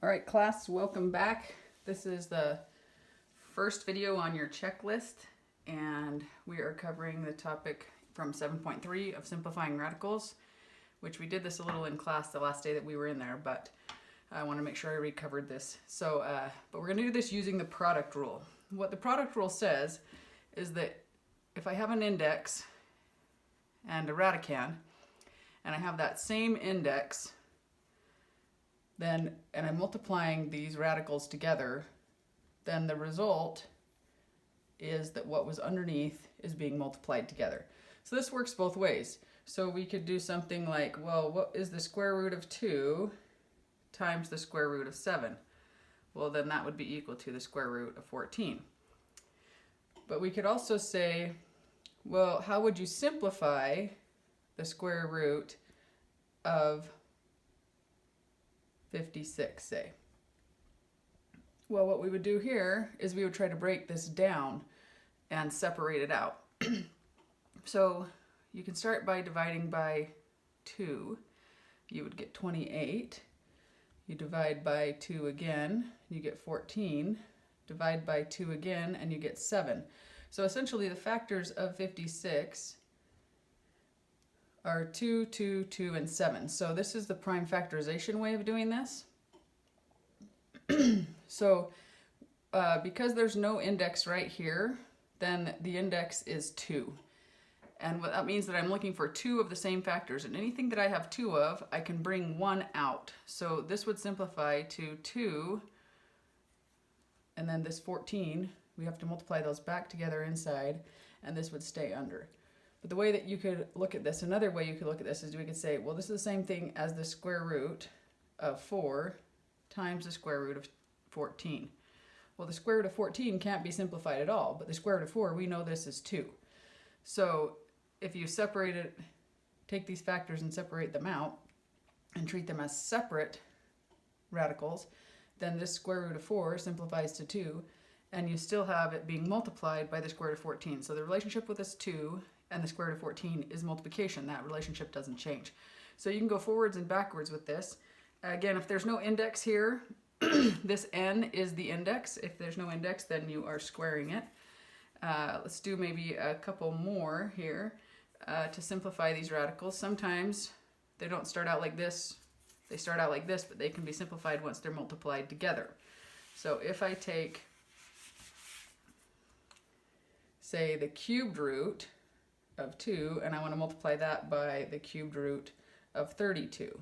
All right, class, welcome back. This is the first video on your checklist, and we are covering the topic from 7.3 of simplifying radicals, which we did this a little in class the last day that we were in there, but I want to make sure I recovered this. But we're going to do this using the product rule. What the product rule says is that if I have an index and a radicand, and I have that same index, and I'm multiplying these radicals together, then the result is that what was underneath is being multiplied together. So this works both ways. So we could do something like, well, what is the square root of 2 times the square root of 7? Well, then that would be equal to the square root of 14. But we could also say, well, how would you simplify the square root of 56, say? Well, what we would do here is we would try to break this down and separate it out. So you can start by dividing by 2. You would get 28. You divide by 2 again, you get 14. Divide by 2 again, and you get 7. So essentially the factors of 56 are 2, 2, 2, and 7. So this is the prime factorization way of doing this. So because there's no index right here, then the index is 2. And what that means that I'm looking for 2 of the same factors. And anything that I have 2 of, I can bring 1 out. So this would simplify to 2, and then this 14, we have to multiply those back together inside, and this would stay under. But the way that you could look at this, another way you could look at this is we could say, well, this is the same thing as the square root of 4 times the square root of 14. Well, the square root of 14 can't be simplified at all, but the square root of 4, we know this is 2. So if you separate it, take these factors and separate them out and treat them as separate radicals, then this square root of 4 simplifies to 2, and you still have it being multiplied by the square root of 14. So the relationship with this 2 and the square root of 14 is multiplication. That relationship doesn't change. So you can go forwards and backwards with this. Again, if there's no index here, this n is the index. If there's no index, then you are squaring it. Let's do maybe a couple more here to simplify these radicals. Sometimes they don't start out like this. They start out like this, but they can be simplified once they're multiplied together. So if I take, say, the cubed root of 2, and I want to multiply that by the cubed root of 32.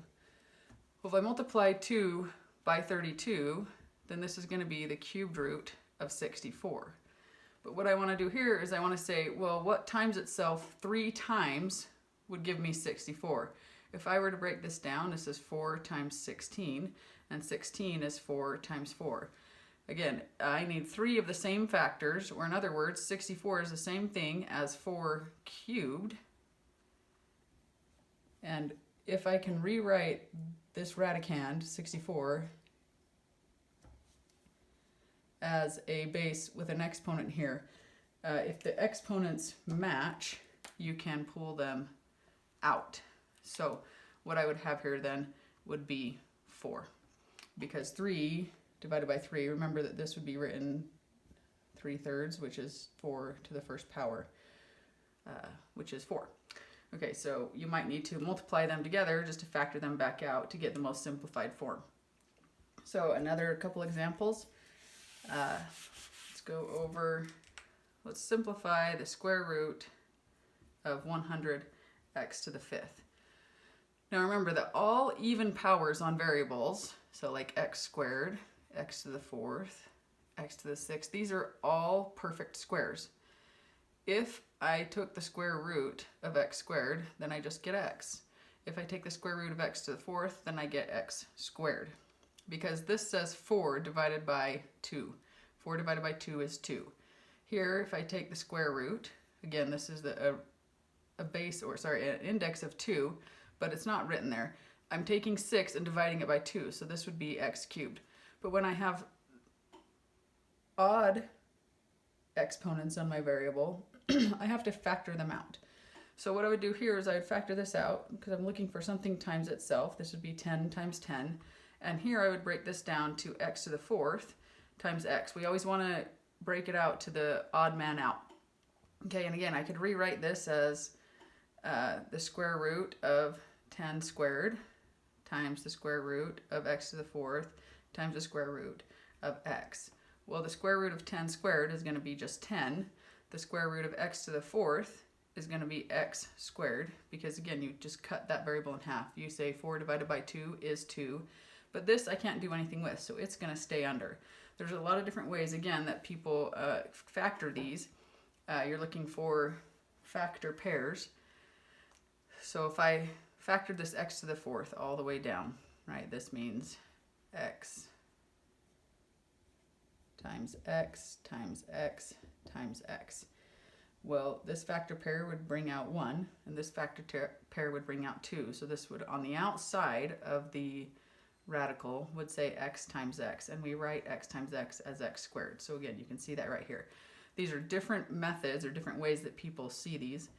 Well, if I multiply 2 by 32, then this is going to be the cubed root of 64. But what I want to do here is I want to say, well, what times itself 3 times would give me 64? If I were to break this down, this is 4 times 16, and 16 is 4 times 4. Again, I need 3 of the same factors, or in other words, 64 is the same thing as 4 cubed. And if I can rewrite this radicand, 64, as a base with an exponent here, if the exponents match, you can pull them out. So what I would have here then would be 4, because 3 divided by 3, remember that this would be written 3/3, which is 4 to the first power, which is 4. Okay, so you might need to multiply them together just to factor them back out to get the most simplified form. So another couple examples. Let's go over, let's simplify the square root of 100x to the 5th. Now remember that all even powers on variables, so like x squared, x to the 4th, x to the 6th, these are all perfect squares. If I took the square root of x squared, then I just get x. If I take the square root of x to the 4th, then I get x squared. Because this says 4 divided by 2. 4 divided by 2 is 2. Here, if I take the square root, again, this is a base, or sorry, an index of 2, but it's not written there. I'm taking 6 and dividing it by 2, so this would be x cubed. But when I have odd exponents on my variable, I have to factor them out. So what I would do here is I would factor this out, because I'm looking for something times itself. This would be 10 times 10. And here I would break this down to x to the fourth times x. We always want to break it out to the odd man out. Okay, and again, I could rewrite this as the square root of 10 squared times the square root of x to the fourth times the square root of x. Well, the square root of 10 squared is going to be just 10. The square root of x to the fourth is going to be x squared, because again, you just cut that variable in half. You say 4 divided by 2 is 2, but this I can't do anything with, so it's going to stay under. There's a lot of different ways, again, that people factor these. You're looking for factor pairs. So if I factored this x to the fourth all the way down, right, this means x times x times x times x. Well, this factor pair would bring out 1, and this factor pair would bring out 2. So this would, on the outside of the radical, would say x times x, and we write x times x as x squared. So again, you can see that right here. These are different methods or different ways that people see these.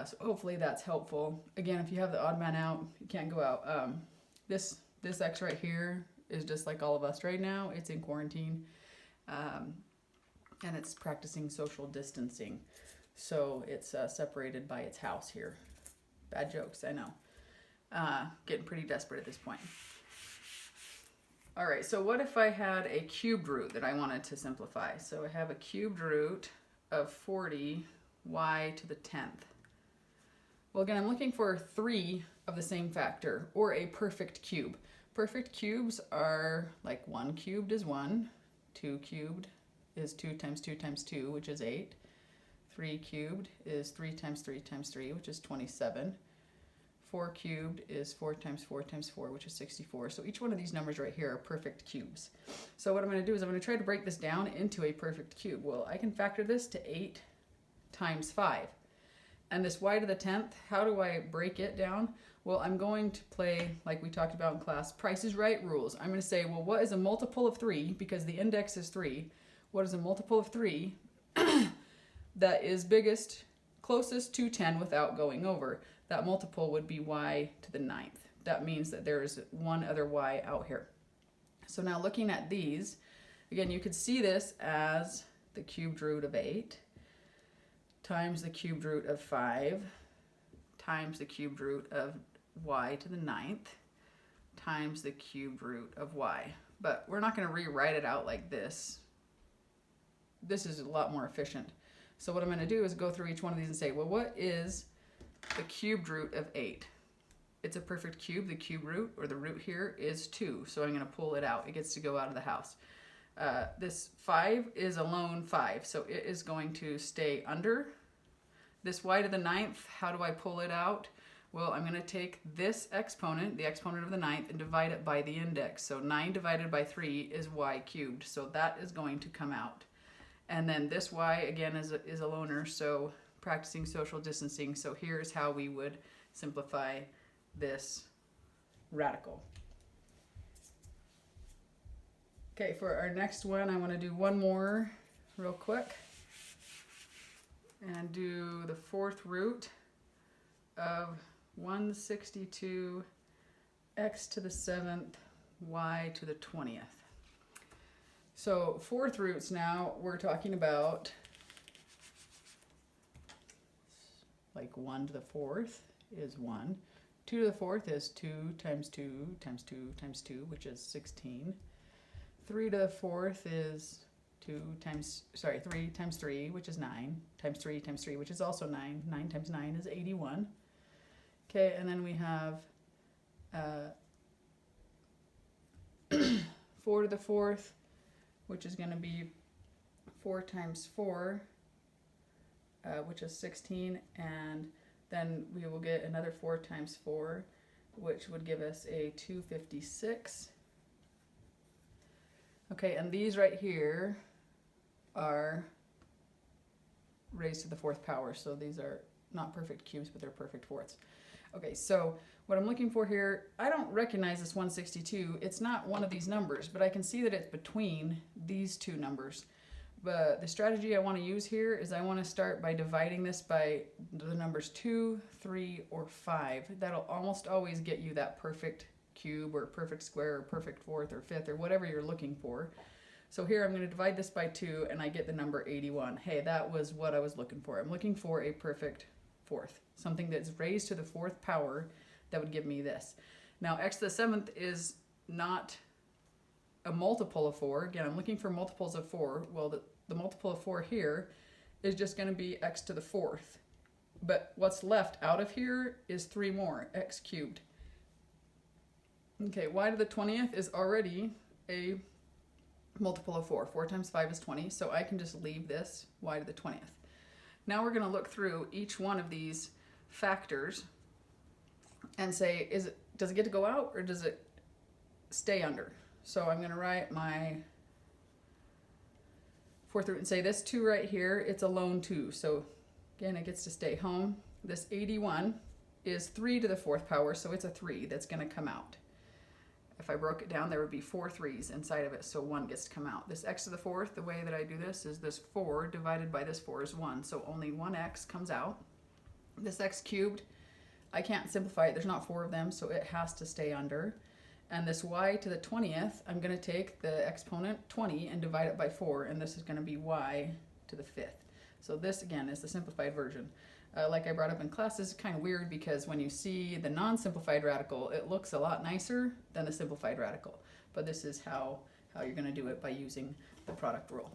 So hopefully that's helpful. Again, if you have the odd man out, you can't go out. This x right here is just like all of us right now. It's in quarantine, and it's practicing social distancing. So it's separated by its house here. Bad jokes, I know. Getting pretty desperate at this point. All right, so what if I had a cubed root that I wanted to simplify? So I have a cubed root of 40 y to the 10th. Well, again, I'm looking for 3 of the same factor, or a perfect cube. Perfect cubes are like 1 cubed is 1, 2 cubed is 2 times 2 times 2, which is 8. 3 cubed is 3 times 3 times 3, which is 27. 4 cubed is 4 times 4 times 4, which is 64. So each one of these numbers right here are perfect cubes. So what I'm going to do is I'm going to try to break this down into a perfect cube. Well, I can factor this to 8 times 5. And this y to the 10th, how do I break it down? Well, I'm going to play, like we talked about in class, Price is Right rules. I'm going to say, well, what is a multiple of 3? Because the index is 3. What is a multiple of 3 that is biggest, closest to 10 without going over? That multiple would be y to the 9th. That means that there is one other y out here. So now looking at these, again, you could see this as the cubed root of 8 times the cubed root of 5 times the cubed root of y to the 9th times the cubed root of y. But we're not going to rewrite it out like this. This is a lot more efficient. So what I'm going to do is go through each one of these and say, well, what is the cubed root of 8? It's a perfect cube. The cube root, or the root here, is 2. So I'm going to pull it out. It gets to go out of the house. This 5 is a lone 5, so it is going to stay under. This y to the 9th, how do I pull it out? Well, I'm going to take this exponent, the exponent of the 9th, and divide it by the index. So 9 divided by 3 is y cubed. So that is going to come out. And then this y, again, is a loner, so practicing social distancing. So here's how we would simplify this radical. Okay, for our next one, I want to do one more real quick and do the 4th root of 162 x to the 7th y to the 20th. So 4th roots now, we're talking about like 1 to the 4th is 1. 2 to the 4th is 2 times 2 times 2 times 2, which is 16. 3 to the 4th is 3 times 3, which is 9, times 3 times 3, which is also 9. 9 times 9 is 81. Okay, and then we have 4 to the 4th, which is going to be 4 times 4, which is 16, and then we will get another 4 times 4, which would give us a 256. Okay, and these right here are raised to the 4th power, so these are not perfect cubes, but they're perfect fourths. Okay, so what I'm looking for here, I don't recognize this 162. It's not one of these numbers, but I can see that it's between these two numbers. But the strategy I want to use here is I want to start by dividing this by the numbers 2, 3, or 5. That'll almost always get you that perfect cube or perfect square or perfect fourth or fifth or whatever you're looking for. So here I'm going to divide this by 2 and I get the number 81. Hey, that was what I was looking for. I'm looking for a perfect fourth, something that's raised to the 4th power that would give me this. Now x to the 7th is not a multiple of 4. Again, I'm looking for multiples of 4. Well, the multiple of 4 here is just going to be x to the 4th. But what's left out of here is 3 more, x cubed. Okay, y to the 20th is already a multiple of 4. 4 times 5 is 20, so I can just leave this y to the 20th. Now we're going to look through each one of these factors and say, does it get to go out or does it stay under? So I'm going to write my 4th root and say this 2 right here, it's a lone 2. So again, it gets to stay home. This 81 is 3 to the 4th power, so it's a 3 that's going to come out. If I broke it down, there would be 4 3s inside of it, so 1 gets to come out. This x to the 4th, the way that I do this is this 4 divided by this 4 is 1, so only 1x comes out. This x cubed, I can't simplify it. There's not 4 of them, so it has to stay under. And this y to the 20th, I'm going to take the exponent 20 and divide it by 4, and this is going to be y to the 5th. So this, again, is the simplified version. Like I brought up in class, this is kind of weird because when you see the non-simplified radical, it looks a lot nicer than the simplified radical. But this is how you're going to do it by using the product rule.